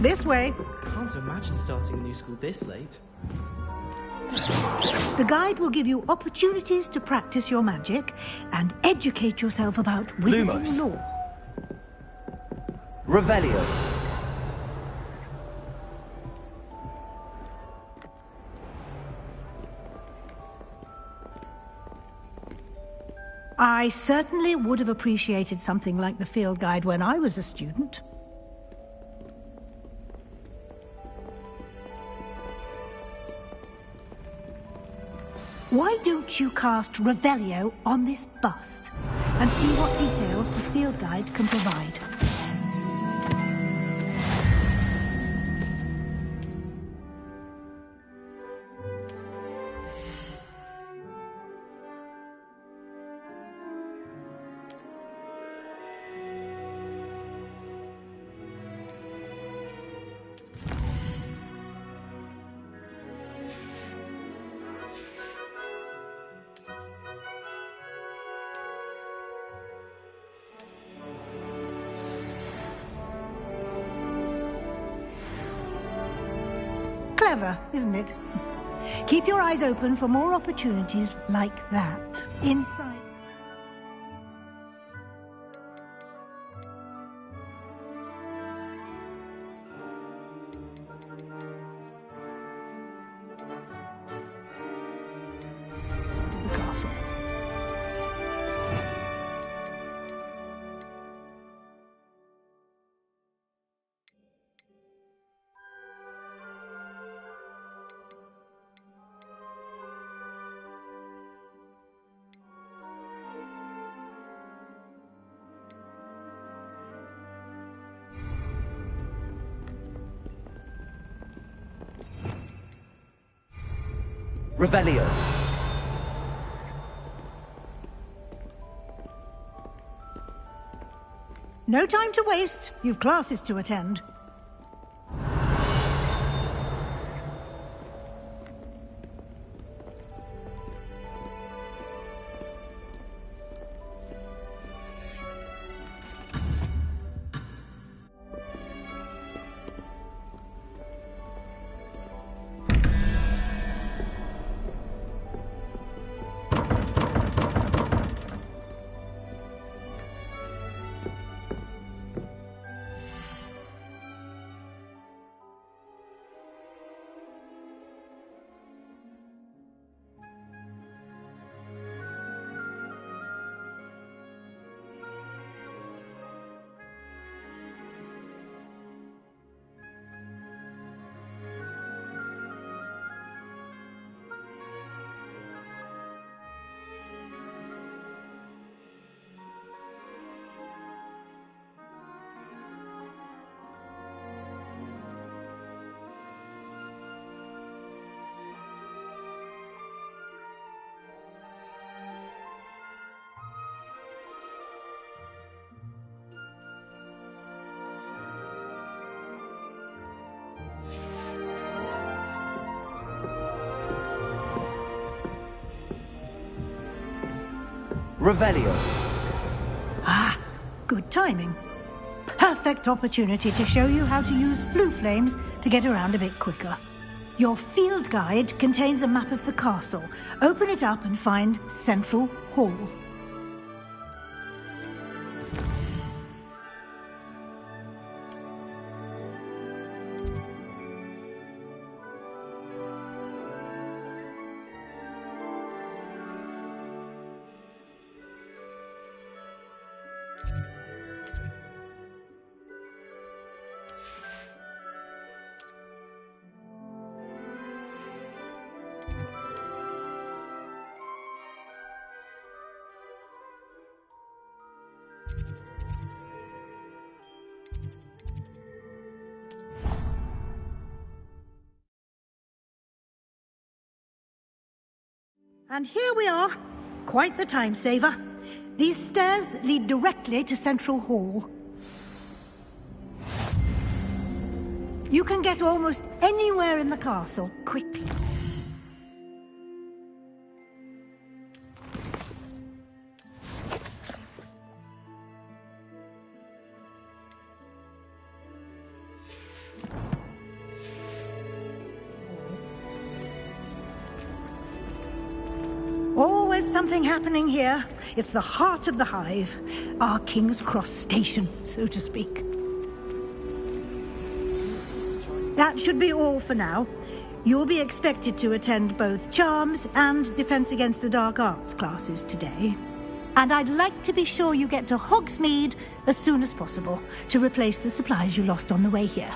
This way. Can't imagine starting a new school this late. The guide will give you opportunities to practice your magic and educate yourself about wizarding Lumos. lore. Revelio. I certainly would have appreciated something like the field guide when I was a student. Why don't you cast Revelio on this bust and see what details the field guide can provide? Clever, isn't it? Keep your eyes open for more opportunities like that. Inside. The castle. Revelio. No time to waste. You've classes to attend. Revelio. Ah, good timing. Perfect opportunity to show you how to use flue flames to get around a bit quicker. Your field guide contains a map of the castle. Open it up and find Central Hall. And here we are. Quite the time saver. These stairs lead directly to Central Hall. You can get almost anywhere in the castle quickly. something happening here. It's the heart of the hive. Our King's Cross station, so to speak. That should be all for now. You'll be expected to attend both Charms and Defense Against the Dark Arts classes today. And I'd like to be sure you get to Hogsmeade as soon as possible to replace the supplies you lost on the way here.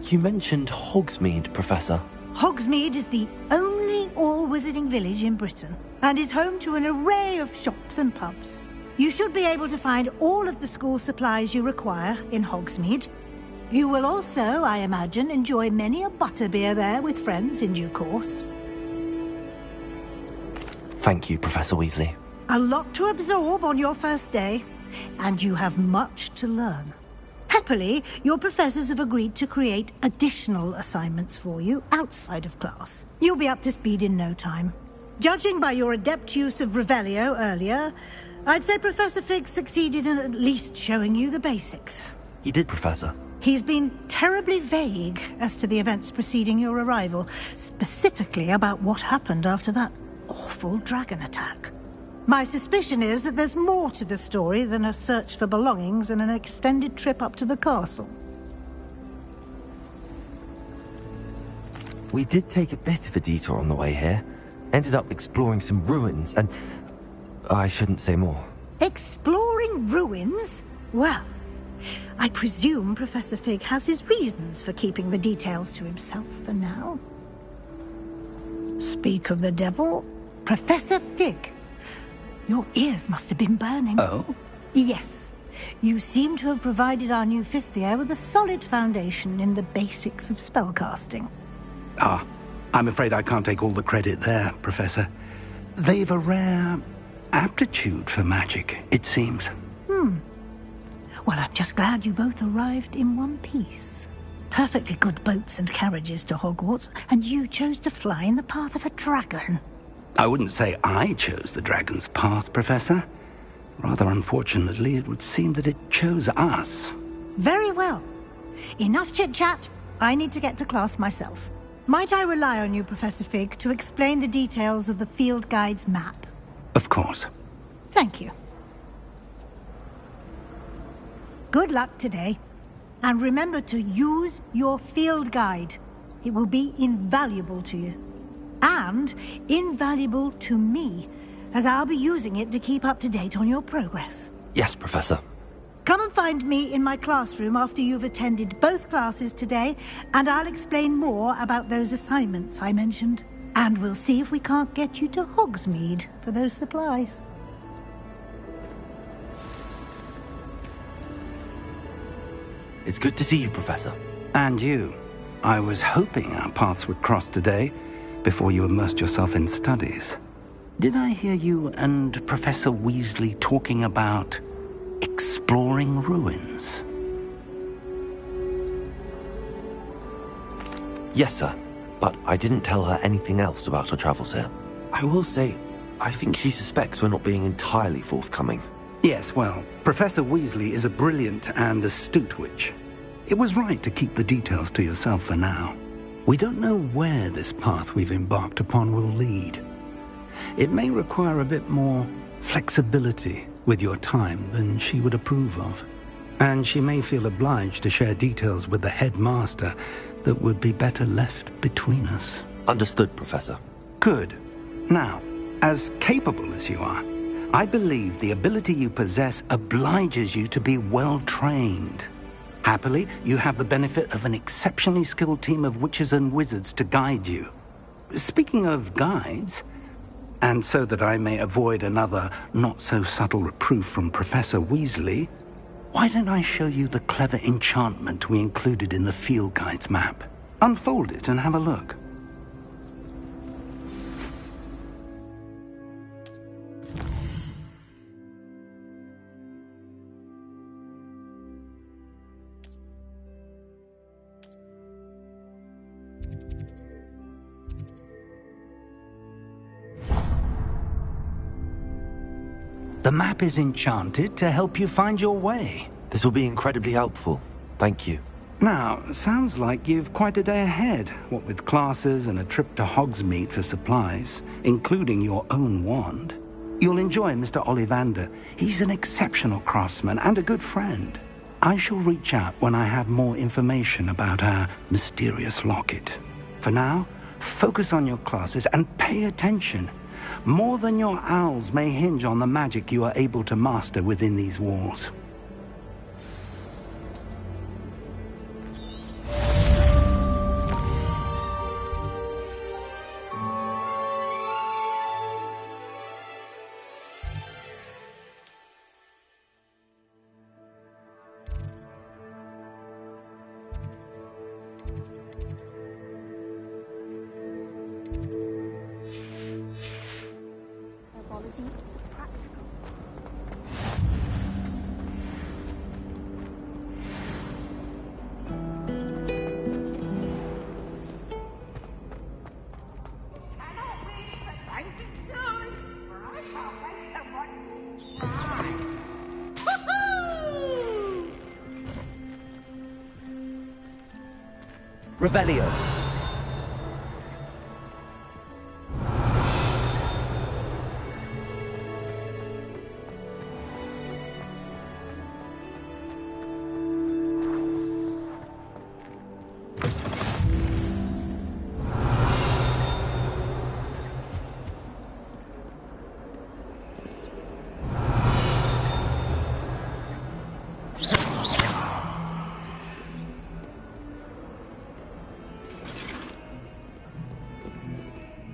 You mentioned Hogsmeade, Professor. Hogsmeade is the only all-wizarding village in Britain and is home to an array of shops and pubs. You should be able to find all of the school supplies you require in Hogsmeade. You will also, I imagine, enjoy many a butterbeer there with friends in due course. Thank you, Professor Weasley. A lot to absorb on your first day, and you have much to learn. Happily, your professors have agreed to create additional assignments for you outside of class. You'll be up to speed in no time. Judging by your adept use of Revelio earlier, I'd say Professor Fig succeeded in at least showing you the basics. He did, Professor. He's been terribly vague as to the events preceding your arrival, specifically about what happened after that awful dragon attack. My suspicion is that there's more to the story than a search for belongings and an extended trip up to the castle. We did take a bit of a detour on the way here. Ended up exploring some ruins and... I shouldn't say more. Exploring ruins? Well, I presume Professor Fig has his reasons for keeping the details to himself for now. Speak of the devil, Professor Fig. Your ears must have been burning. Oh? Yes. You seem to have provided our new fifth year with a solid foundation in the basics of spellcasting. Ah, I'm afraid I can't take all the credit there, Professor. They've a rare aptitude for magic, it seems. Well, I'm just glad you both arrived in one piece. Perfectly good boats and carriages to Hogwarts, and you chose to fly in the path of a dragon. I wouldn't say I chose the dragon's path, Professor. Rather unfortunately, it would seem that it chose us. Very well. Enough chit-chat. I need to get to class myself. Might I rely on you, Professor Fig, to explain the details of the field guide's map? Of course. Thank you. Good luck today. And remember to use your field guide. It will be invaluable to you. And invaluable to me, as I'll be using it to keep up to date on your progress. Yes, Professor. Come and find me in my classroom after you've attended both classes today, and I'll explain more about those assignments I mentioned. And we'll see if we can't get you to Hogsmeade for those supplies. It's good to see you, Professor. And you. I was hoping our paths would cross today, before you immersed yourself in studies. Did I hear you and Professor Weasley talking about exploring ruins? Yes, sir. But I didn't tell her anything else about her travels here. I will say, I think she suspects we're not being entirely forthcoming. Yes, well, Professor Weasley is a brilliant and astute witch. It was right to keep the details to yourself for now. We don't know where this path we've embarked upon will lead. It may require a bit more flexibility with your time than she would approve of. And she may feel obliged to share details with the headmaster that would be better left between us. Understood, Professor. Good. Now, as capable as you are, I believe the ability you possess obliges you to be well trained. Happily, you have the benefit of an exceptionally skilled team of witches and wizards to guide you. Speaking of guides, and so that I may avoid another not-so-subtle reproof from Professor Weasley, why don't I show you the clever enchantment we included in the field guide's map? Unfold it and have a look. The map is enchanted to help you find your way. This will be incredibly helpful. Thank you. Now, sounds like you've quite a day ahead, what with classes and a trip to Hogsmeade for supplies, including your own wand. You'll enjoy Mr. Ollivander. He's an exceptional craftsman and a good friend. I shall reach out when I have more information about our mysterious locket. For now, focus on your classes and pay attention. More than your owls may hinge on the magic you are able to master within these walls. Revelio.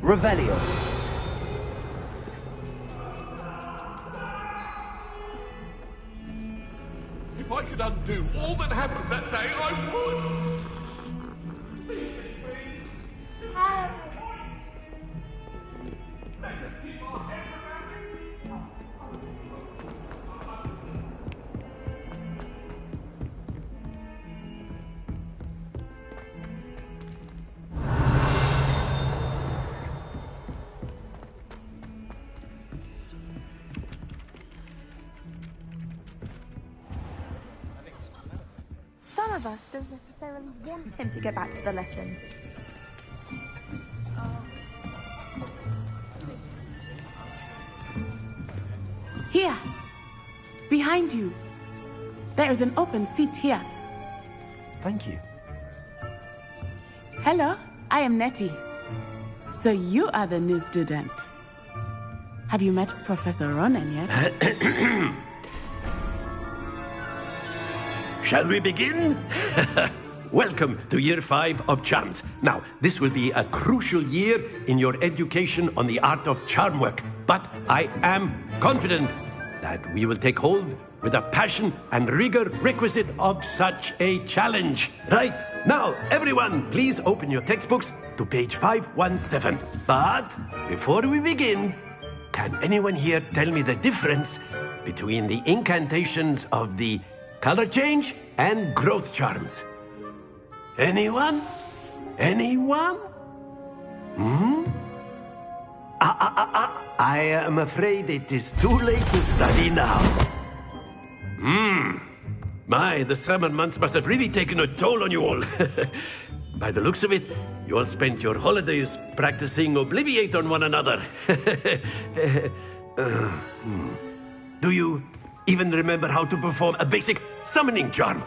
Revelio. If I could undo all that happened that day, I would! Some of us don't necessarily want him to get back to the lesson. Here, behind you. There is an open seat here. Thank you. Hello, I am Nettie. So you are the new student. Have you met Professor Ronan yet? Shall we begin? Welcome to Year 5 of Charms. Now, this will be a crucial year in your education on the art of charm work. But I am confident that we will take hold with the passion and rigor requisite of such a challenge. Right, now, everyone, please open your textbooks to page 517. But before we begin, can anyone here tell me the difference between the incantations of the color change and growth charms? Anyone? Anyone? I am afraid it is too late to study now. My, the summer months must have really taken a toll on you all. By the looks of it, you all spent your holidays practicing Obliviate on one another. Do you even remember how to perform a basic summoning charm?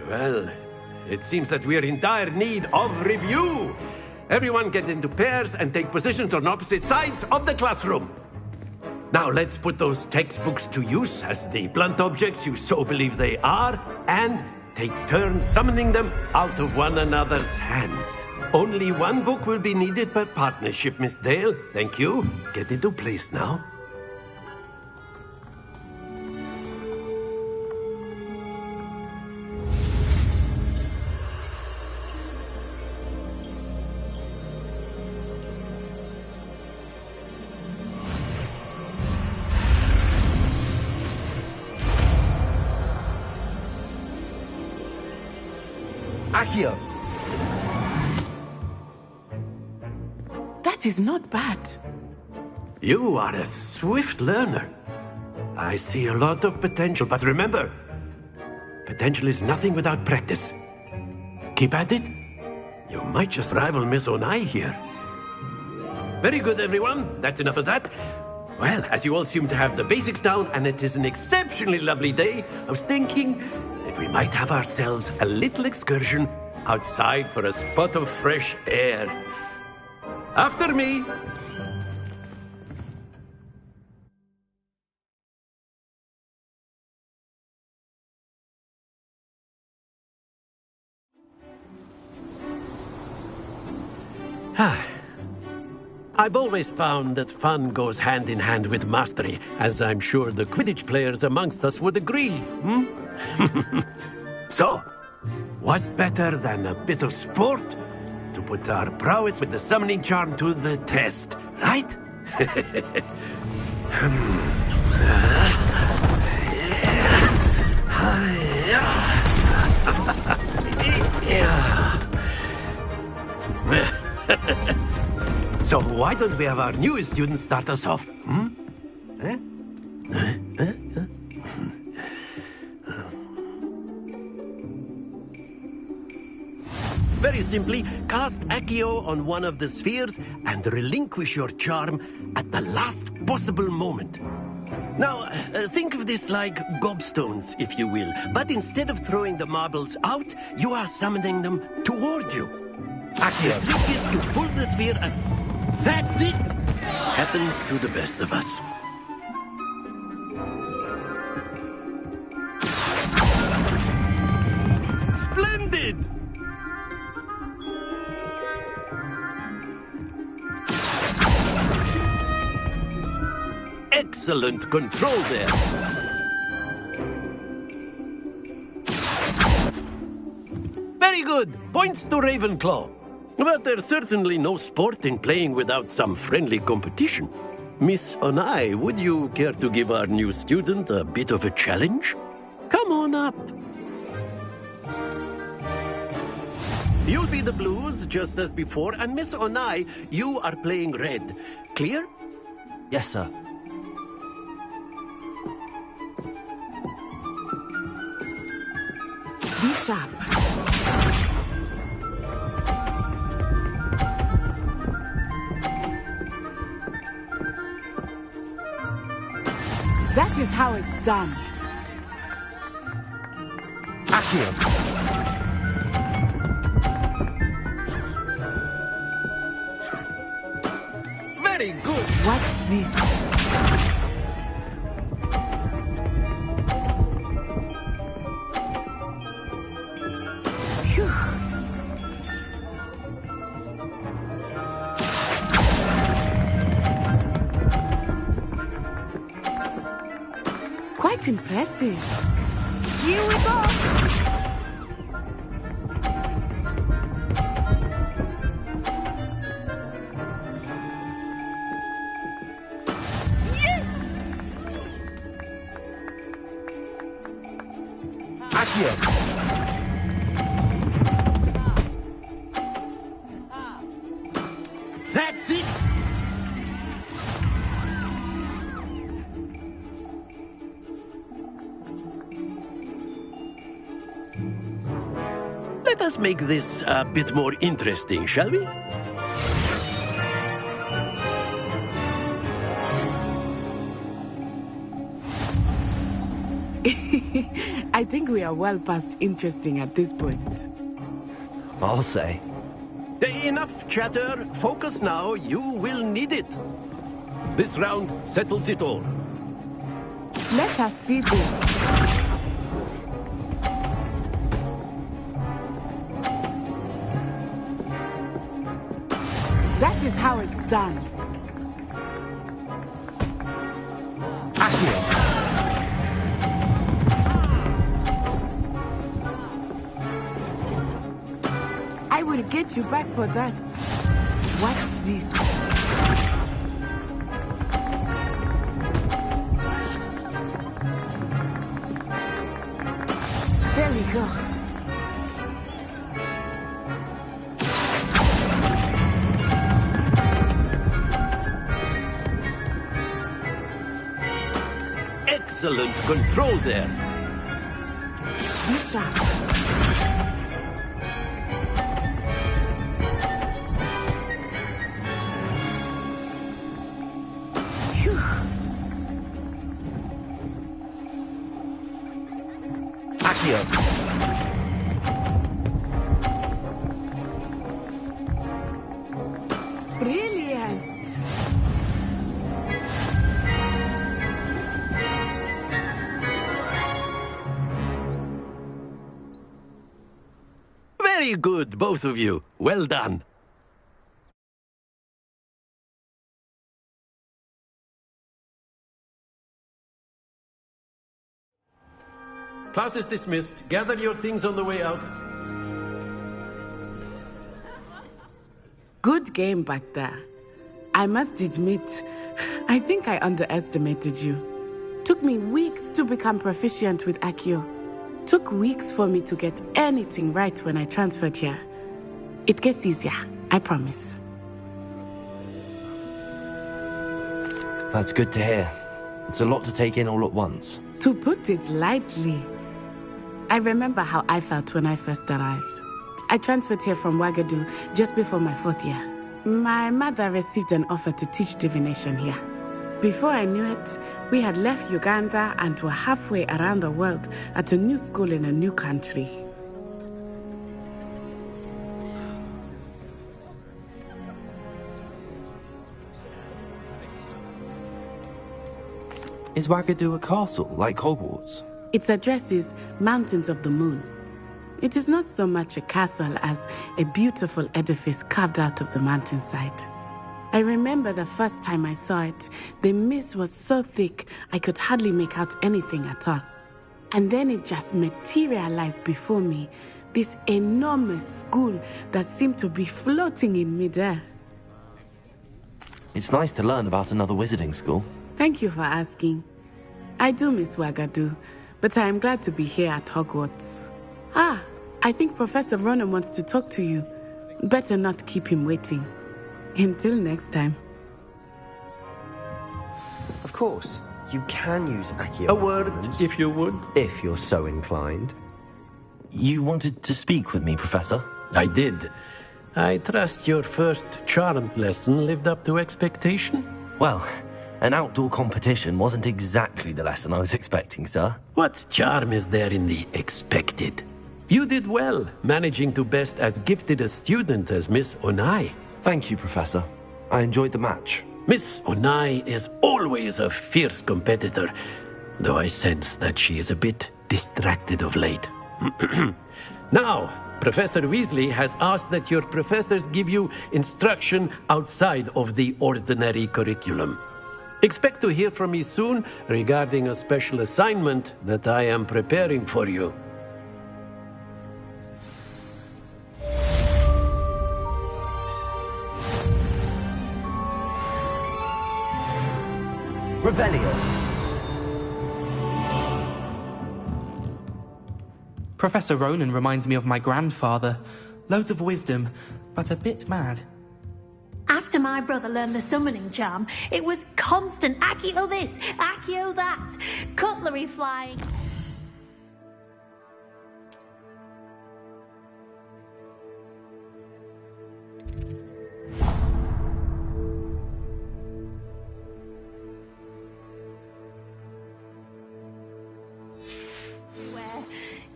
Well, it seems that we are in dire need of review. Everyone get into pairs and take positions on opposite sides of the classroom. Now let's put those textbooks to use as the blunt objects you so believe they are, and take turns summoning them out of one another's hands. Only one book will be needed per partnership, Miss Dale. Thank you. Get into place now. Accio. That is not bad. You are a swift learner. I see a lot of potential, but remember, potential is nothing without practice. Keep at it. You might just rival Miss Onai here. Very good, everyone. That's enough of that. Well, as you all seem to have the basics down, and it is an exceptionally lovely day, I was thinking that we might have ourselves a little excursion outside for a spot of fresh air. After me. I've always found that fun goes hand in hand with mastery, as I'm sure the Quidditch players amongst us would agree. So, what better than a bit of sport to put our prowess with the summoning charm to the test, right? So why don't we have our newest student start us off? Very simply, cast Accio on one of the spheres and relinquish your charm at the last possible moment. Now, think of this like gobstones, if you will. But instead of throwing the marbles out, you are summoning them toward you. Accio, the trick is to pull the sphere as... That's it! Happens to the best of us. Splendid! Excellent control there. Very good. Points to Ravenclaw. But there's certainly no sport in playing without some friendly competition. Miss Onai, would you care to give our new student a bit of a challenge? Come on up. You'll be the blues, just as before, and Miss Onai, you are playing red. Clear? Yes, sir. Be sharp. That is how it's done. Accio. Very good. Watch this. Phew. Quite impressive. Here we go. Yes! Accio. That's it. Let us make this a bit more interesting, shall we? I think we are well past interesting at this point. I'll say. Enough chatter. Focus now. You will need it. This round settles it all. Let us see this. That is how it's done. Accio. I will get you back for that. Watch this. There we go. excellent control there. Lisa. Accio. Brilliant. Very good, both of you. Well done. Class is dismissed. Gather your things on the way out. Good game back there. I must admit, I think I underestimated you. Took me weeks to become proficient with Accio. Took weeks for me to get anything right when I transferred here. It gets easier, I promise. That's good to hear. It's a lot to take in all at once. To put it lightly, I remember how I felt when I first arrived. I transferred here from Ouagadougou just before my 4th year. My mother received an offer to teach divination here. Before I knew it, we had left Uganda and were halfway around the world at a new school in a new country. Is Ouagadougou a castle, like Hogwarts? Its address is Mountains of the Moon. It is not so much a castle as a beautiful edifice carved out of the mountainside. I remember the first time I saw it, the mist was so thick I could hardly make out anything at all. And then it just materialized before me, this enormous school that seemed to be floating in midair. It's nice to learn about another wizarding school. Thank you for asking. I do miss Ouagadougou, but I am glad to be here at Hogwarts. Ah, I think Professor Ronan wants to talk to you. Better not keep him waiting. Until next time. Of course, you can use Accio. A word, if you would. If you're so inclined. You wanted to speak with me, Professor? I did. I trust your first charms lesson lived up to expectation? Well, an outdoor competition wasn't exactly the lesson I was expecting, sir. What charm is there in the expected? You did well, managing to best as gifted a student as Miss Onai. Thank you, Professor. I enjoyed the match. Miss Onai is always a fierce competitor, though I sense that she is a bit distracted of late. Now, Professor Weasley has asked that your professors give you instruction outside of the ordinary curriculum. Expect to hear from me soon regarding a special assignment that I am preparing for you. Revelio. Professor Ronan reminds me of my grandfather. Loads of wisdom, but a bit mad. After my brother learned the summoning charm, it was constant Accio this, Accio that, cutlery flying.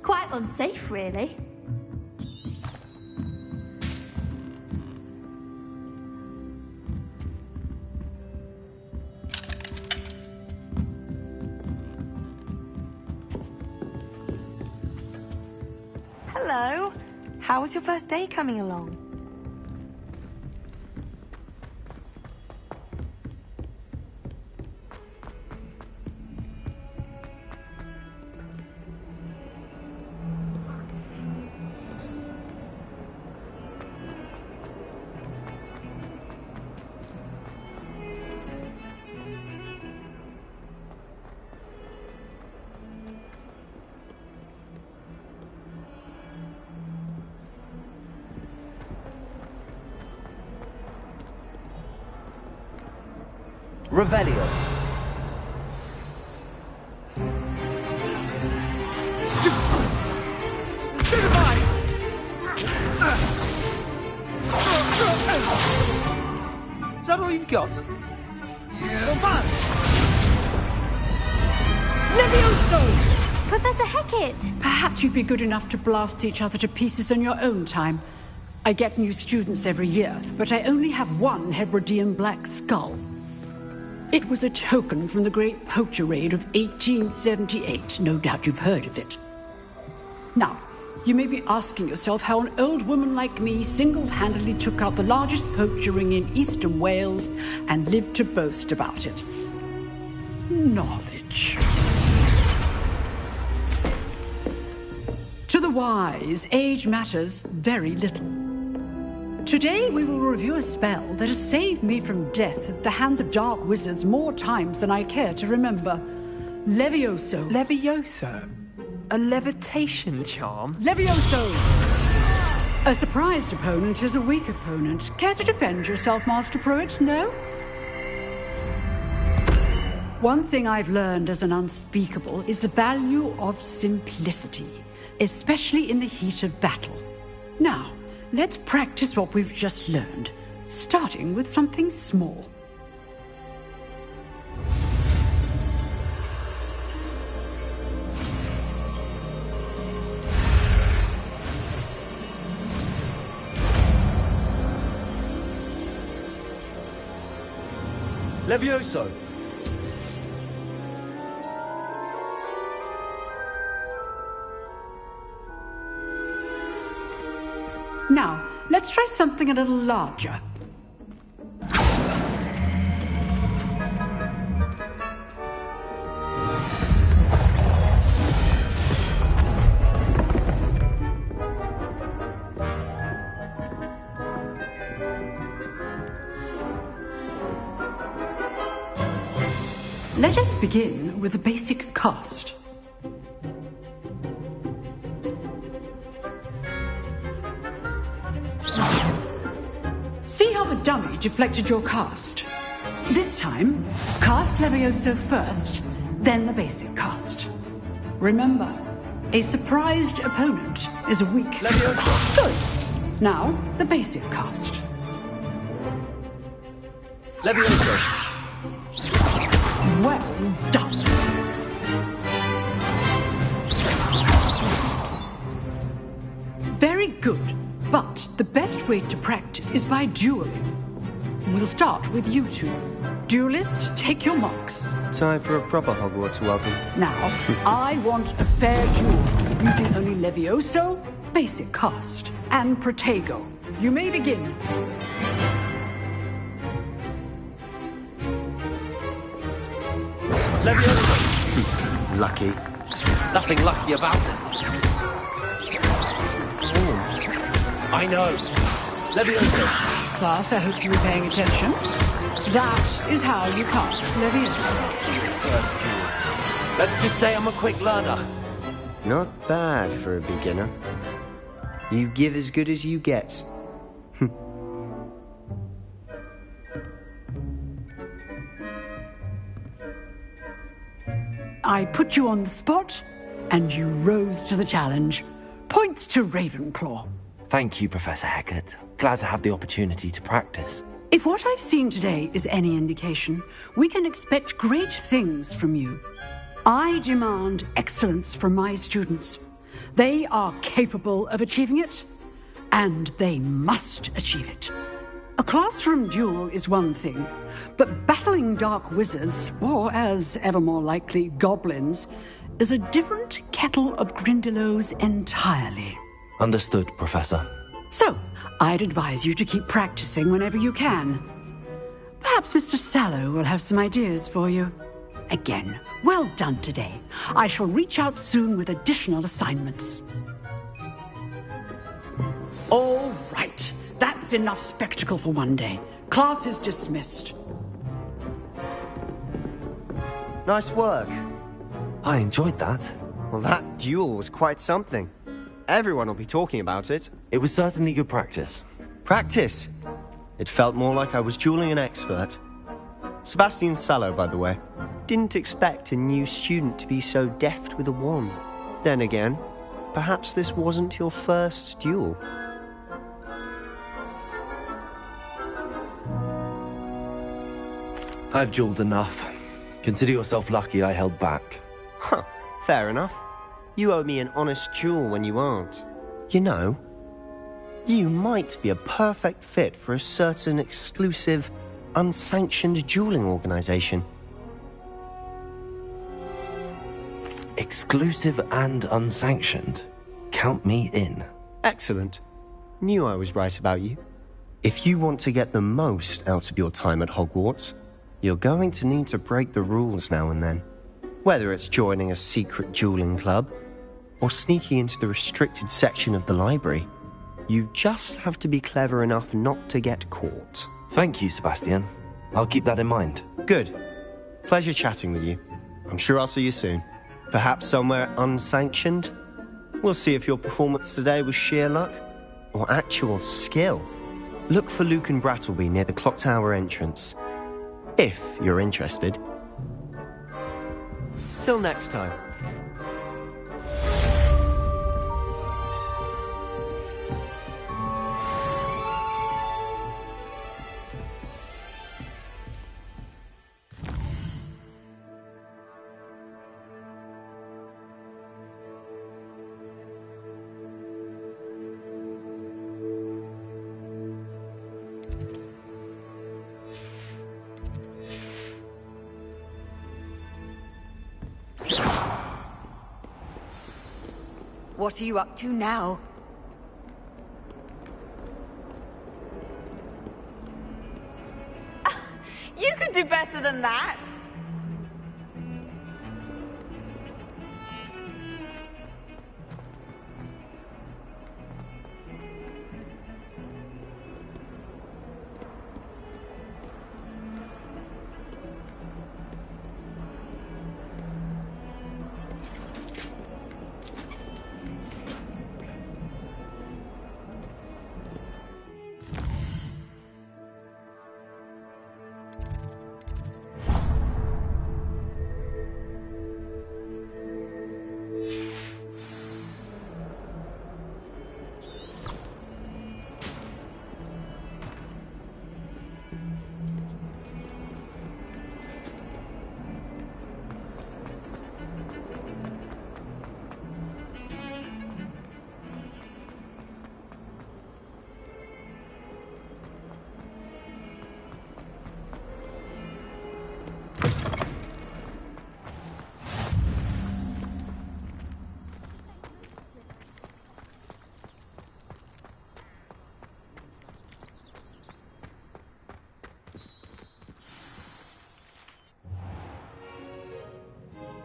Quite unsafe, really. Hello. How was your first day coming along? Revelio. got? Levioso! Professor Hecat! Perhaps you'd be good enough to blast each other to pieces on your own time. I get new students every year, but I only have one Hebridean black skull. It was a token from the Great Poacher Raid of 1878. No doubt you've heard of it. Now, you may be asking yourself how an old woman like me single-handedly took out the largest poacher ring in eastern Wales and lived to boast about it. Knowledge. To the wise, age matters very little. Today we will review a spell that has saved me from death at the hands of dark wizards more times than I care to remember. Levioso. Levioso? A levitation charm? Levioso! A surprised opponent is a weak opponent. Care to defend yourself, Master Pruitt? No? One thing I've learned as an unspeakable is the value of simplicity, especially in the heat of battle. Now, let's practice what we've just learned, starting with something small. Levioso! Now, let's try something a little larger. Let us begin with the basic cast. See how the dummy deflected your cast? This time, cast Levioso first, then the basic cast. Remember, a surprised opponent is a weak... Levioso! Good! Now, the basic cast. Levioso! Well done! Very good. But the best way to practice is by dueling. We'll start with you two. Duelists, take your marks. Time for a proper Hogwarts welcome. Now, I want a fair duel, using only Levioso, basic cast, and Protego. You may begin. Levioso! Lucky. Nothing lucky about it. I know. Levioso! Class, I hope you were paying attention. That is how you cast Levioso. First duel. Let's just say I'm a quick learner. Not bad for a beginner. You give as good as you get. I put you on the spot, and you rose to the challenge. Points to Ravenclaw. Thank you, Professor Hecat. Glad to have the opportunity to practice. If what I've seen today is any indication, we can expect great things from you. I demand excellence from my students. They are capable of achieving it, and they must achieve it. A classroom duel is one thing, but battling dark wizards, or as ever more likely, goblins, is a different kettle of Grindylows entirely. Understood, Professor. So, I'd advise you to keep practicing whenever you can. Perhaps Mr. Sallow will have some ideas for you. Again, well done today. I shall reach out soon with additional assignments. All right. That's enough spectacle for one day. Class is dismissed. Nice work. I enjoyed that. Well, that duel was quite something. Everyone will be talking about it. It was certainly good practice. Practice? It felt more like I was dueling an expert. Sebastian Sallow, by the way. Didn't expect a new student to be so deft with a wand. Then again, perhaps this wasn't your first duel. I've jeweled enough. Consider yourself lucky I held back. Huh, fair enough. You owe me an honest jewel when you aren't. You know, you might be a perfect fit for a certain exclusive, unsanctioned dueling organization. Exclusive and unsanctioned? Count me in. Excellent. Knew I was right about you. If you want to get the most out of your time at Hogwarts, you're going to need to break the rules now and then. Whether it's joining a secret dueling club, or sneaking into the restricted section of the library, you just have to be clever enough not to get caught. Thank you, Sebastian. I'll keep that in mind. Good. Pleasure chatting with you. I'm sure I'll see you soon. Perhaps somewhere unsanctioned? We'll see if your performance today was sheer luck or actual skill. Look for Luke and Brattleby near the clock tower entrance, if you're interested. Till next time. What are you up to now? You could do better than that.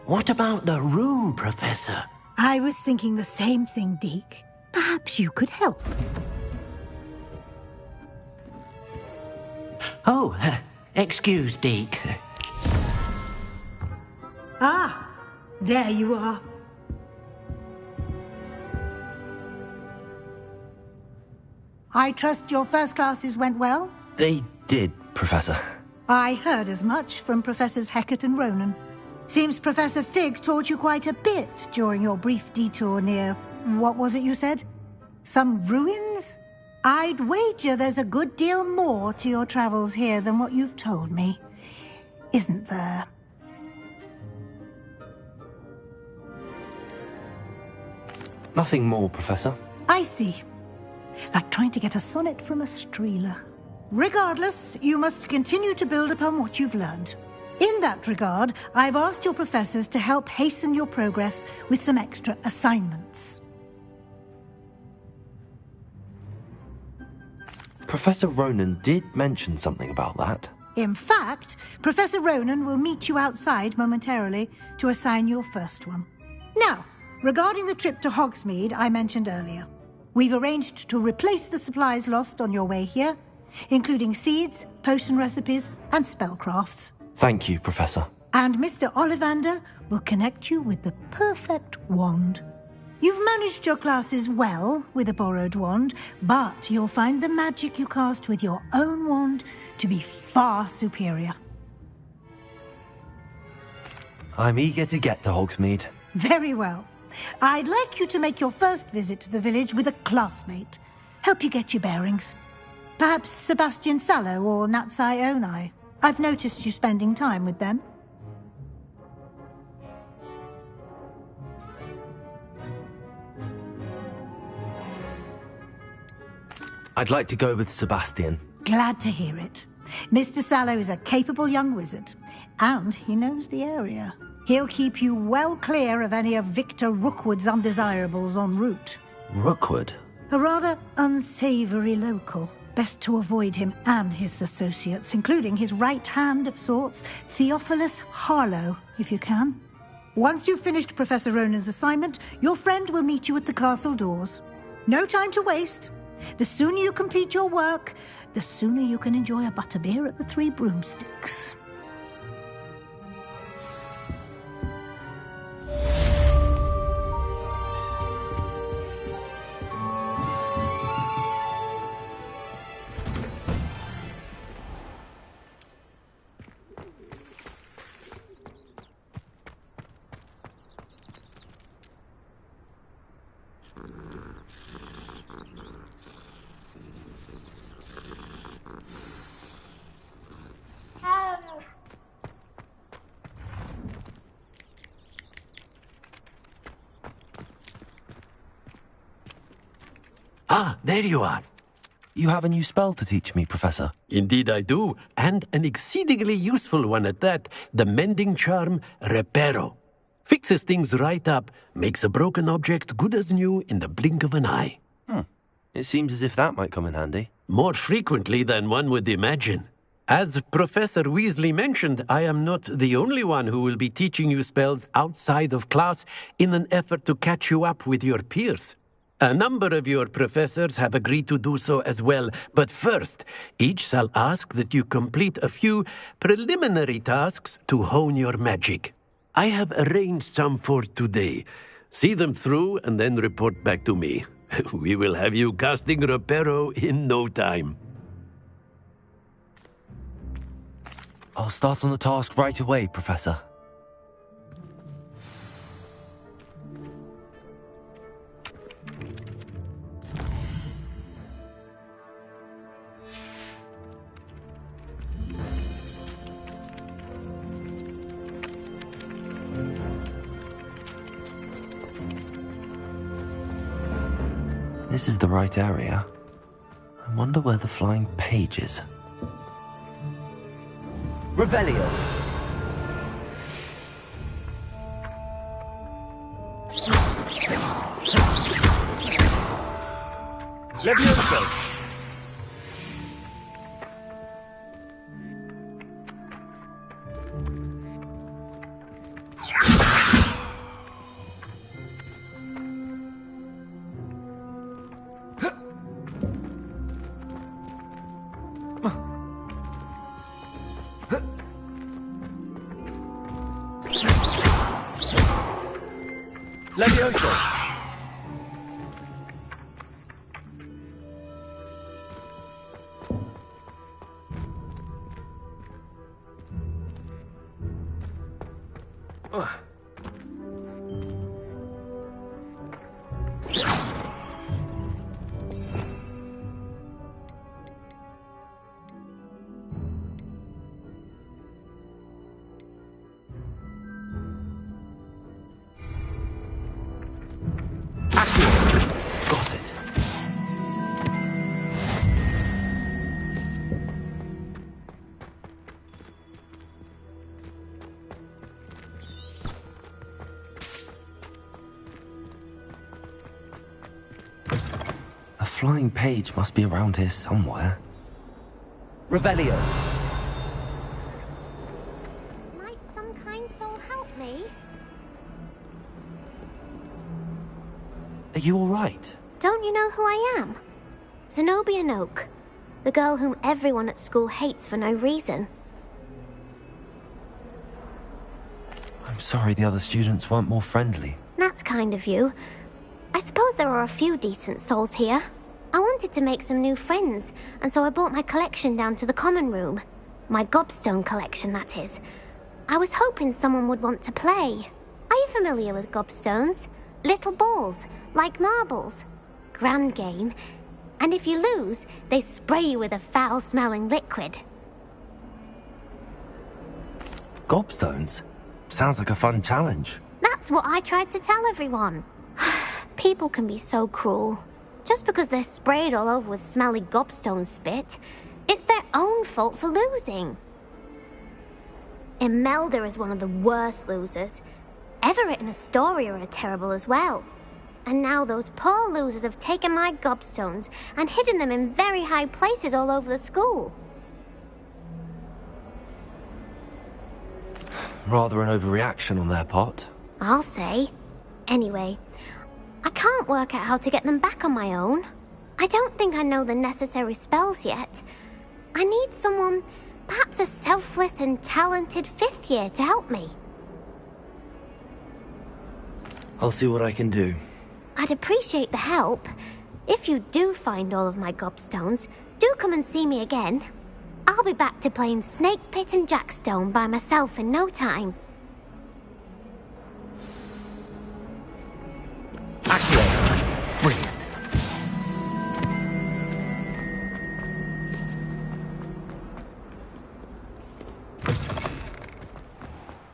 What about the room, Professor? I was thinking the same thing, Deke. Perhaps you could help. Oh, excuse, Deke. Ah, there you are. I trust your first classes went well? They did, Professor. I heard as much from Professors Hecat and Ronan. Seems Professor Fig taught you quite a bit during your brief detour near... what was it you said? Some ruins? I'd wager there's a good deal more to your travels here than what you've told me. Isn't there? Nothing more, Professor. I see. Like trying to get a sonnet from a streeler. Regardless, you must continue to build upon what you've learned. In that regard, I've asked your professors to help hasten your progress with some extra assignments. Professor Ronan did mention something about that. In fact, Professor Ronan will meet you outside momentarily to assign your first one. Now, regarding the trip to Hogsmeade I mentioned earlier, we've arranged to replace the supplies lost on your way here, including seeds, potion recipes, and spellcrafts. Thank you, Professor. And Mr. Ollivander will connect you with the perfect wand. You've managed your classes well with a borrowed wand, but you'll find the magic you cast with your own wand to be far superior. I'm eager to get to Hogsmeade. Very well. I'd like you to make your first visit to the village with a classmate. Help you get your bearings. Perhaps Sebastian Sallow or Natsai Onai. I've noticed you spending time with them. I'd like to go with Sebastian. Glad to hear it. Mr. Sallow is a capable young wizard, and he knows the area. He'll keep you well clear of any of Victor Rookwood's undesirables en route. Rookwood? A rather unsavory local. Best to avoid him and his associates, including his right hand of sorts, Theophilus Harlow, if you can. Once you've finished Professor Ronan's assignment, your friend will meet you at the castle doors. No time to waste. The sooner you complete your work, the sooner you can enjoy a butterbeer at the Three Broomsticks. Ah, there you are. You have a new spell to teach me, Professor. Indeed I do, and an exceedingly useful one at that. The mending charm, Reparo. Fixes things right up, makes a broken object good as new in the blink of an eye. It seems as if that might come in handy. More frequently than one would imagine. As Professor Weasley mentioned, I am not the only one who will be teaching you spells outside of class in an effort to catch you up with your peers. A number of your professors have agreed to do so as well, but first, each shall ask that you complete a few preliminary tasks to hone your magic. I have arranged some for today. See them through and then report back to me. We will have you casting Reparo in no time. I'll start on the task right away, Professor. This is the right area. I wonder where the flying page is. Revelio. Levioso. Levioso. A flying page must be around here somewhere. Revelio. Might some kind soul help me? Are you all right? Don't you know who I am? Zenobia Noak, the girl whom everyone at school hates for no reason. I'm sorry the other students weren't more friendly. That's kind of you. I suppose there are a few decent souls here. I wanted to make some new friends, and so I brought my collection down to the common room. My gobstone collection, that is. I was hoping someone would want to play. Are you familiar with gobstones? Little balls, like marbles. Grand game. And if you lose, they spray you with a foul-smelling liquid. Gobstones? Sounds like a fun challenge. That's what I tried to tell everyone. People can be so cruel. Just because they're sprayed all over with smelly gobstone spit, it's their own fault for losing. Imelda is one of the worst losers. Everett and Astoria are terrible as well. And now those poor losers have taken my gobstones and hidden them in very high places all over the school. Rather an overreaction on their part. I'll say. Anyway, I can't work out how to get them back on my own. I don't think I know the necessary spells yet. I need someone, perhaps a selfless and talented 5th year to help me. I'll see what I can do. I'd appreciate the help. If you do find all of my gobstones, do come and see me again. I'll be back to playing Snake Pit and Jackstone by myself in no time. Accio. Brilliant.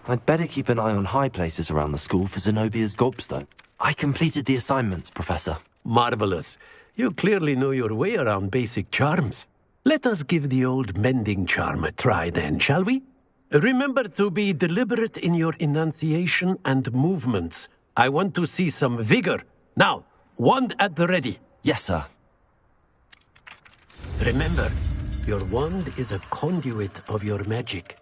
I'd better keep an eye on high places around the school for Zenobia's gobstone. I completed the assignments, Professor. Marvelous. You clearly know your way around basic charms. Let us give the old mending charm a try then, shall we? Remember to be deliberate in your enunciation and movements. I want to see some vigor. Now, wand at the ready. Yes, sir. Remember, your wand is a conduit of your magic.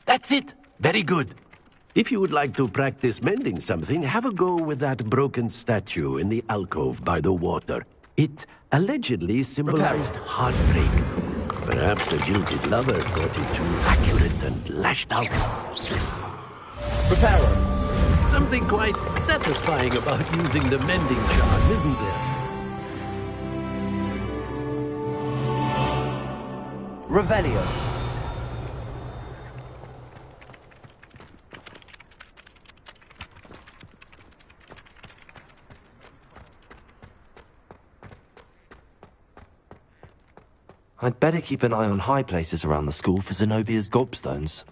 That's it. Very good. If you would like to practice mending something, have a go with that broken statue in the alcove by the water. It allegedly symbolized heartbreak. Perhaps a jilted lover thought it too accurate and lashed out. Prepare. Something quite satisfying about using the mending charm, isn't there? Revelio. I'd better keep an eye on high places around the school for Zenobia's gobstones.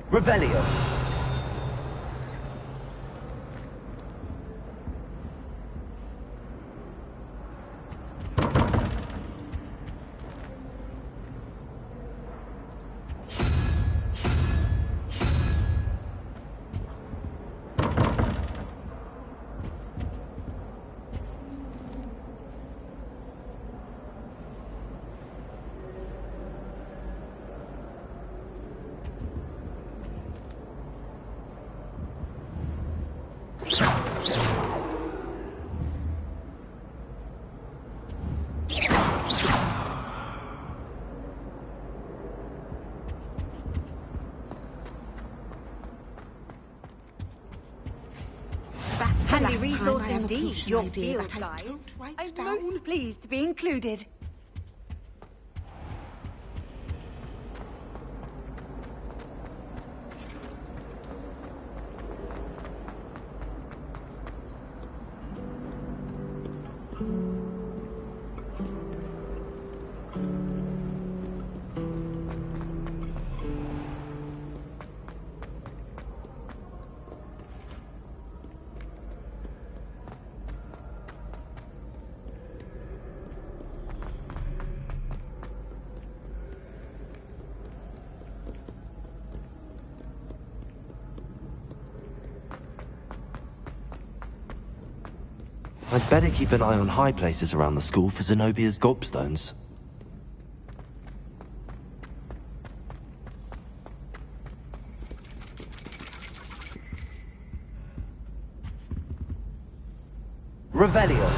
Revelio. Handy resource indeed, your field guide. I'm most pleased to be included. I'd better keep an eye on high places around the school for Zenobia's gobstones. Revelio.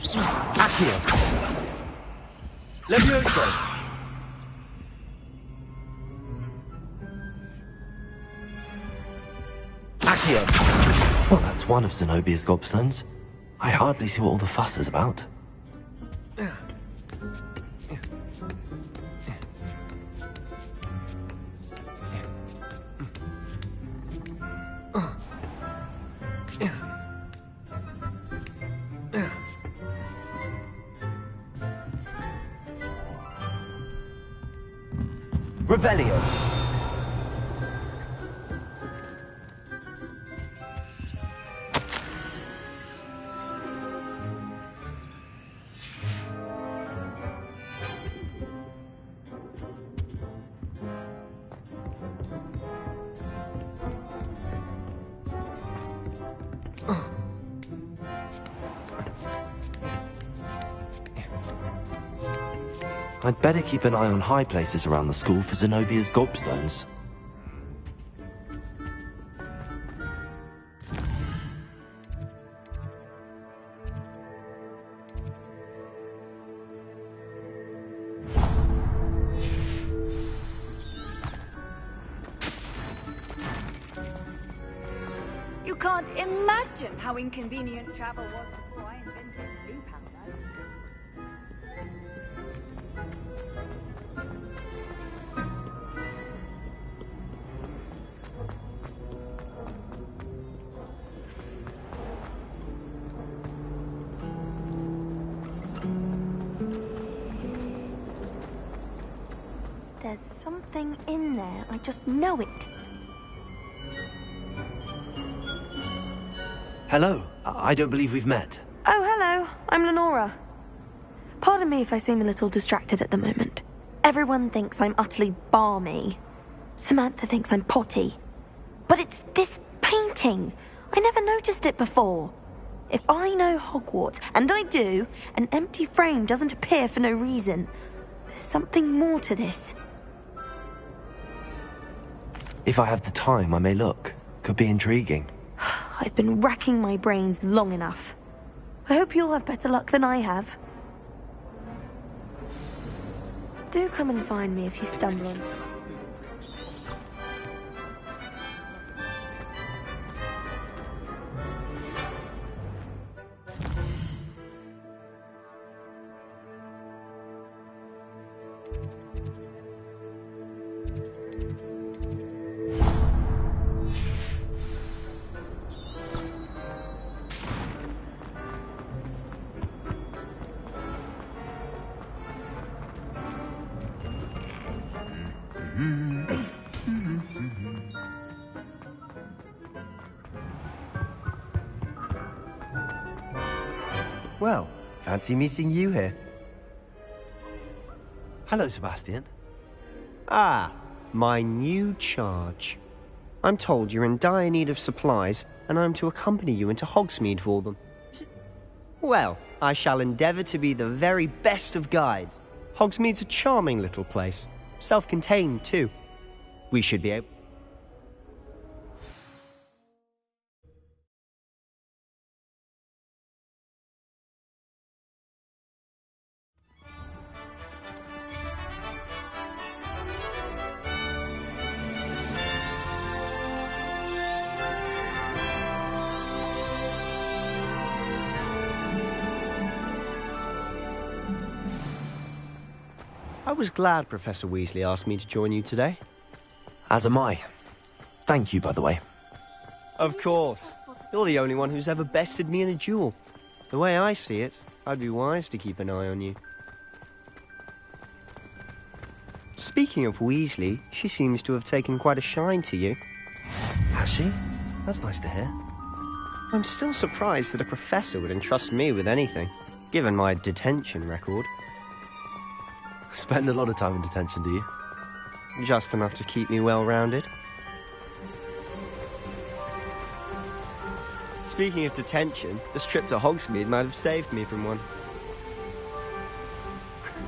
Accio. Levioso. Accio. Well, that's one of Zenobia's gobstones. I hardly see what all the fuss is about. Revelio. I'd better keep an eye on high places around the school for Zenobia's gobstones. You can't imagine how inconvenient travel was before I invented blue powder. There's something in there. I just know it. Hello. I don't believe we've met. Oh, hello. I'm Lenora. Pardon me if I seem a little distracted at the moment. Everyone thinks I'm utterly balmy. Samantha thinks I'm potty. But it's this painting. I never noticed it before. If I know Hogwarts, and I do, an empty frame doesn't appear for no reason. There's something more to this. If I have the time, I may look. Could be intriguing. I've been racking my brains long enough. I hope you'll have better luck than I have. Do come and find me if you stumble on... Well, fancy meeting you here. Hello, Sebastian. Ah, my new charge. I'm told you're in dire need of supplies, and I'm to accompany you into Hogsmeade for them. Well, I shall endeavour to be the very best of guides. Hogsmeade's a charming little place. Self-contained, too. We should be able... I was glad Professor Weasley asked me to join you today. As am I. Thank you, by the way. Of course. You're the only one who's ever bested me in a duel. The way I see it, I'd be wise to keep an eye on you. Speaking of Weasley, she seems to have taken quite a shine to you. Has she? That's nice to hear. I'm still surprised that a professor would entrust me with anything, given my detention record. Spend a lot of time in detention, do you? Just enough to keep me well-rounded. Speaking of detention, this trip to Hogsmeade might have saved me from one.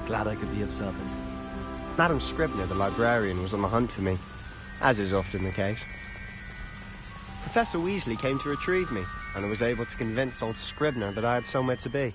Glad I could be of service. Madam Scribner, the librarian, was on the hunt for me, as is often the case. Professor Weasley came to retrieve me, and I was able to convince old Scribner that I had somewhere to be.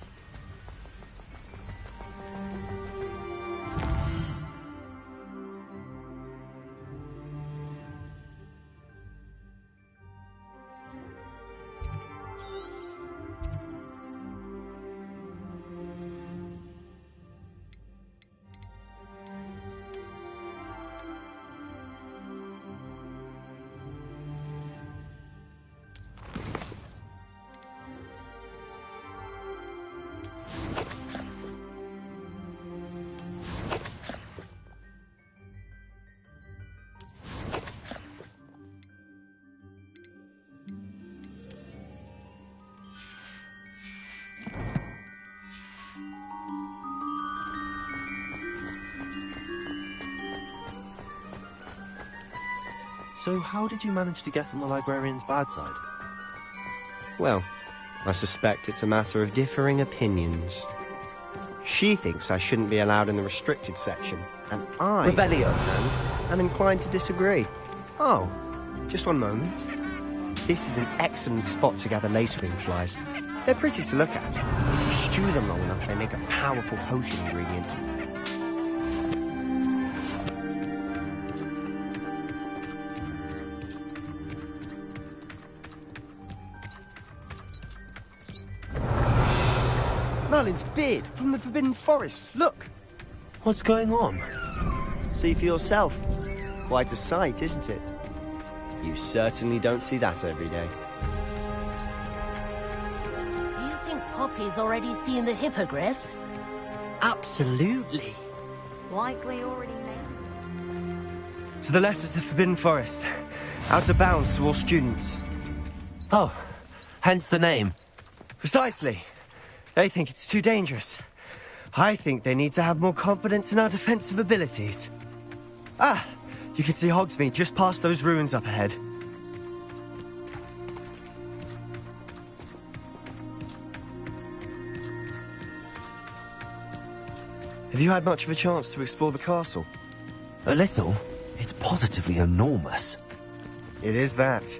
So how did you manage to get on the librarian's bad side? Well, I suspect it's a matter of differing opinions. She thinks I shouldn't be allowed in the restricted section, and I am inclined to disagree. Oh, just one moment. This is an excellent spot to gather lacewing flies. They're pretty to look at. If you stew them long enough, they make a powerful potion ingredient. Merlin's beard from the Forbidden Forest. Look! What's going on? See for yourself. Quite a sight, isn't it? You certainly don't see that every day. Do you think Poppy's already seen the hippogriffs? Absolutely. Likely already know. To the left is the Forbidden Forest. Out of bounds to all students. Oh, hence the name. Precisely. They think it's too dangerous. I think they need to have more confidence in our defensive abilities. Ah, you can see Hogsmeade just past those ruins up ahead. Have you had much of a chance to explore the castle? A little. It's positively enormous. It is that.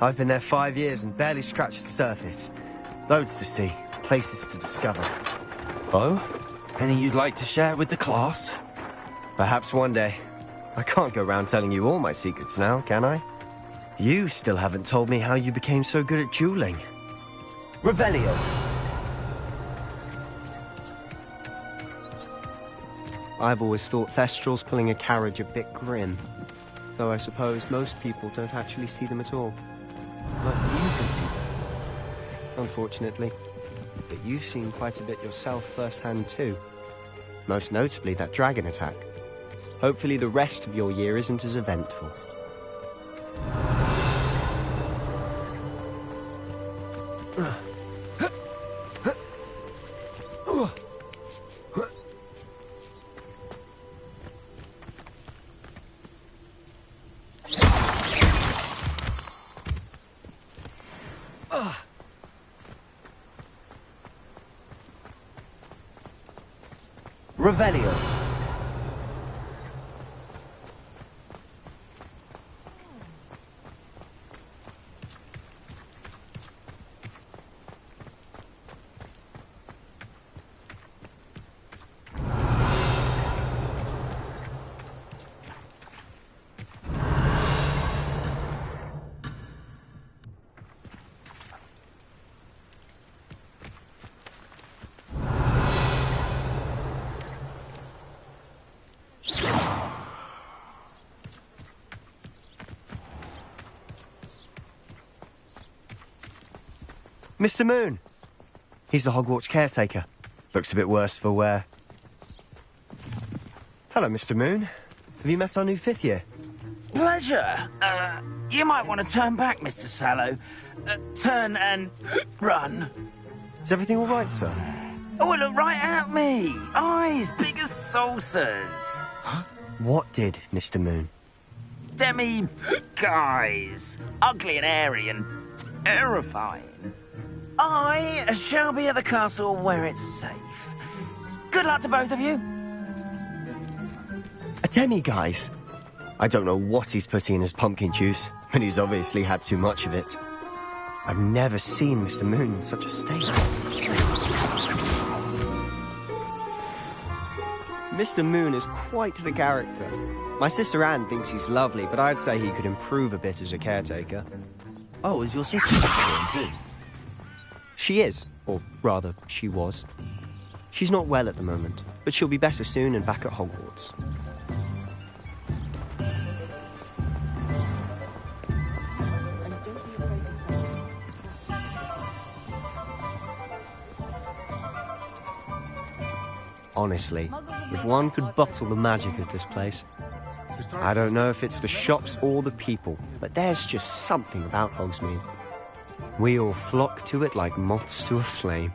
I've been there 5 years and barely scratched the surface. Loads to see. Places to discover. Oh? Any you'd like to share with the class? Perhaps one day. I can't go around telling you all my secrets now, can I? You still haven't told me how you became so good at dueling. Revelio. I've always thought Thestrals pulling a carriage a bit grim. Though I suppose most people don't actually see them at all. But you can see them. Unfortunately. But you've seen quite a bit yourself firsthand too. Most notably that dragon attack. Hopefully the rest of your year isn't as eventful. Revelio. Mr. Moon. He's the Hogwarts caretaker. Looks a bit worse for wear. Hello, Mr. Moon. Have you met our new fifth year? Pleasure. You might want to turn back, Mr. Sallow. Turn and run. Is everything all right, sir? Oh, look right at me. Eyes big as saucers. What did, Mr. Moon? Demi-guys. Ugly and airy and terrifying. I shall be at the castle where it's safe. Good luck to both of you. A demi-guise? I don't know what he's putting in his pumpkin juice, but he's obviously had too much of it. I've never seen Mr. Moon in such a state. Mr. Moon is quite the character. My sister Anne thinks he's lovely, but I'd say he could improve a bit as a caretaker. Oh, is your sister too? She is, or rather, she was. She's not well at the moment, but she'll be better soon and back at Hogwarts. Honestly, if one could bottle the magic of this place. I don't know if it's the shops or the people, but there's just something about Hogsmeade. We all flock to it like moths to a flame.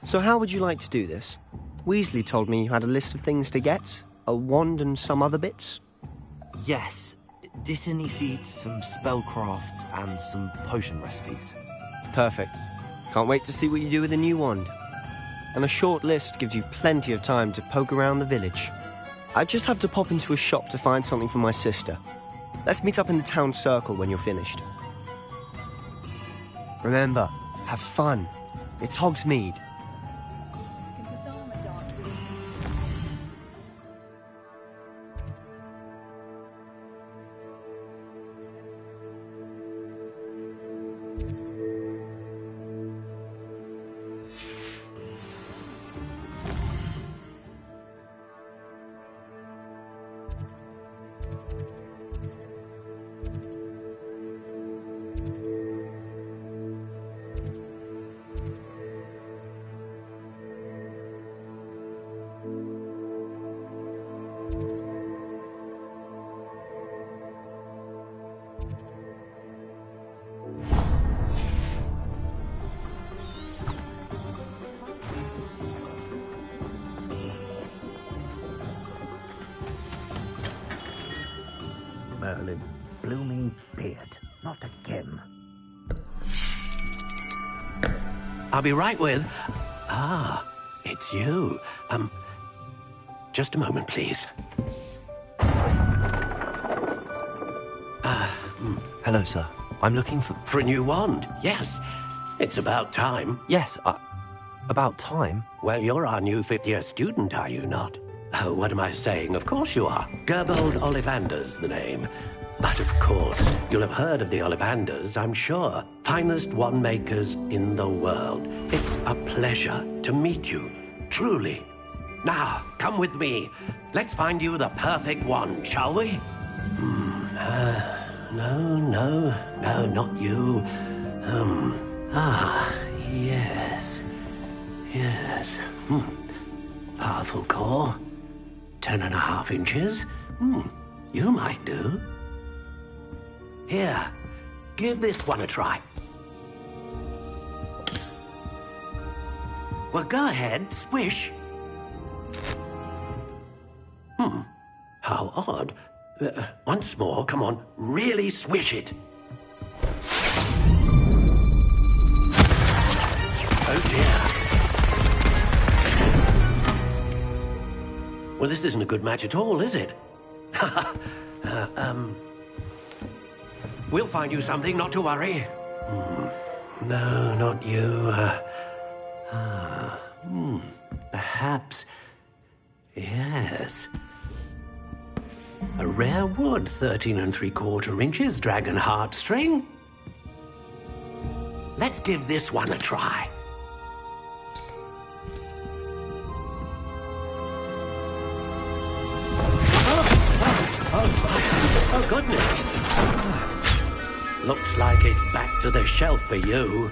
So how would you like to do this? Weasley told me you had a list of things to get, a wand and some other bits. Yes. Dittany seeds, some spellcrafts, and some potion recipes. Perfect. Can't wait to see what you do with the new wand. And a short list gives you plenty of time to poke around the village. I just have to pop into a shop to find something for my sister. Let's meet up in the town circle when you're finished. Remember, have fun. It's Hogsmeade. Merlin's blooming beard. Not again. I'll be right with... Ah, it's you. Just a moment, please. Hello, sir. I'm looking for... For a new wand, yes. It's about time. Yes, about time? Well, you're our new fifth-year student, are you not? Oh, what am I saying? Of course you are. Gerbold Ollivander's the name. But of course, you'll have heard of the Ollivanders, I'm sure. Finest wand makers in the world. It's a pleasure to meet you, truly. Now, come with me. Let's find you the perfect wand, shall we? No, not you. Yes. Powerful core. 10.5 inches. You might do. Here, give this one a try. Well, go ahead, swish. How odd. Once more, come on, really swish it. Oh dear. Well, this isn't a good match at all, is it? We'll find you something, not to worry. No, not you. Perhaps. Yes. A rare wood, 13 3/4 inches, dragon heartstring. Let's give this one a try. Oh, goodness. Looks like it's back to the shelf for you.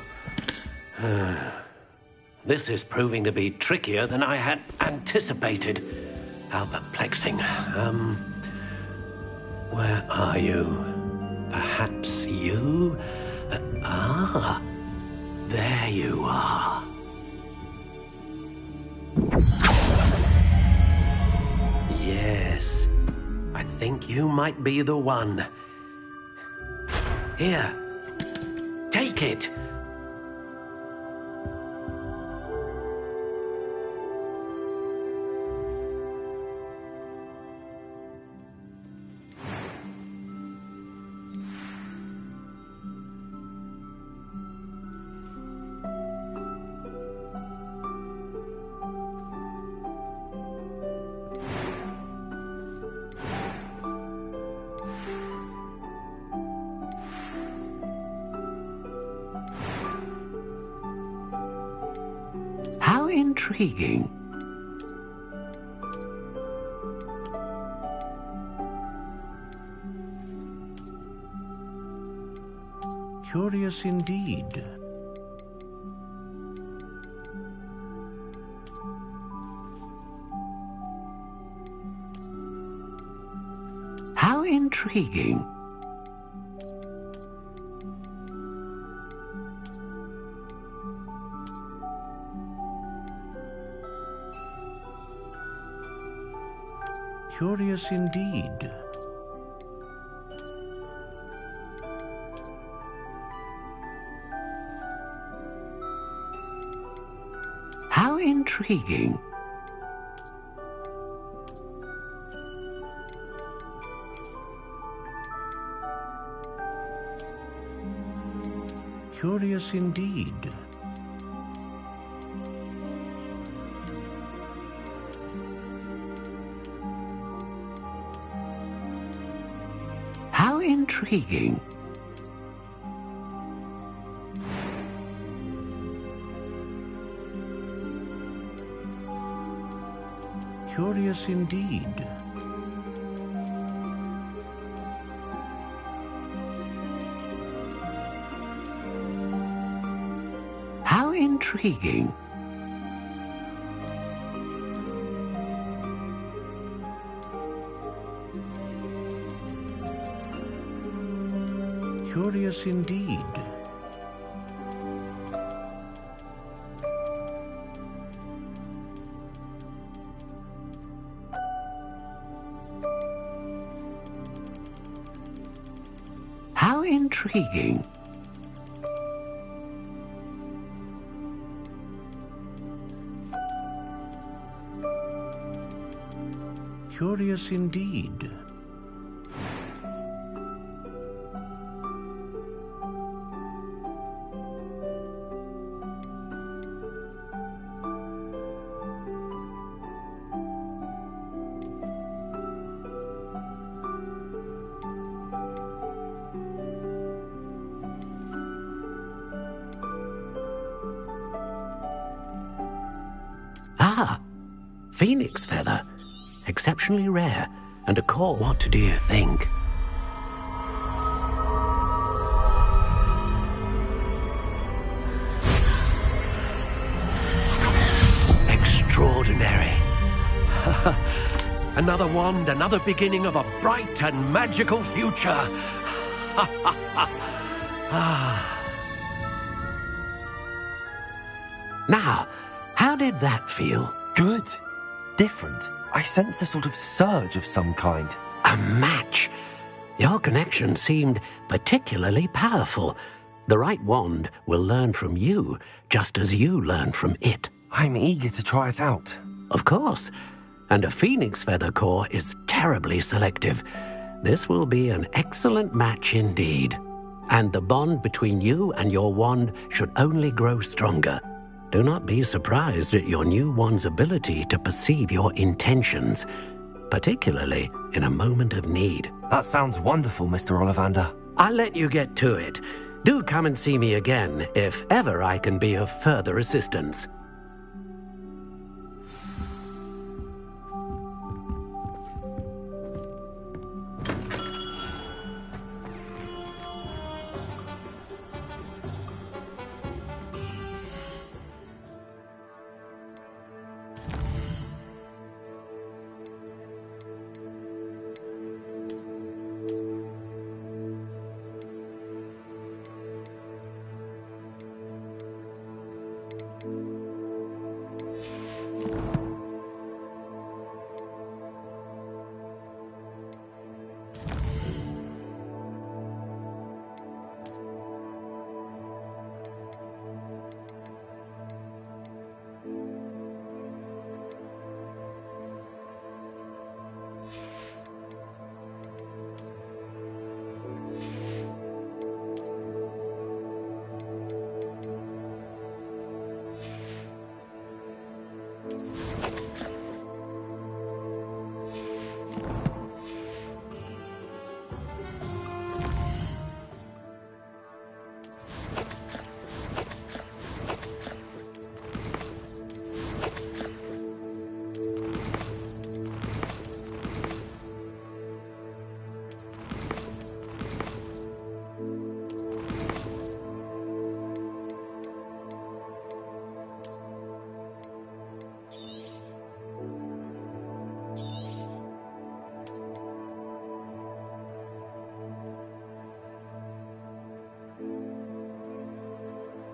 This is proving to be trickier than I had anticipated. How perplexing. Where are you? Perhaps you? There you are. Yes, I think you might be the one. Here, take it. How intriguing. Curious indeed. How intriguing. Curious indeed. How intriguing. Curious indeed. How intriguing. Curious indeed. How intriguing. Curious indeed. How intriguing. Curious indeed. Ah, phoenix feather. Exceptionally rare. And a core. What do you think? Extraordinary. Another wand, another beginning of a bright and magical future. Now, how did that feel? Good. Different. I sensed a sort of surge of some kind. A match? Your connection seemed particularly powerful. The right wand will learn from you, just as you learn from it. I'm eager to try it out. Of course. And a phoenix feather core is terribly selective. This will be an excellent match indeed. And the bond between you and your wand should only grow stronger. Do not be surprised at your new wand's ability to perceive your intentions, particularly in a moment of need. That sounds wonderful, Mr. Ollivander. I'll let you get to it. Do come and see me again if ever I can be of further assistance.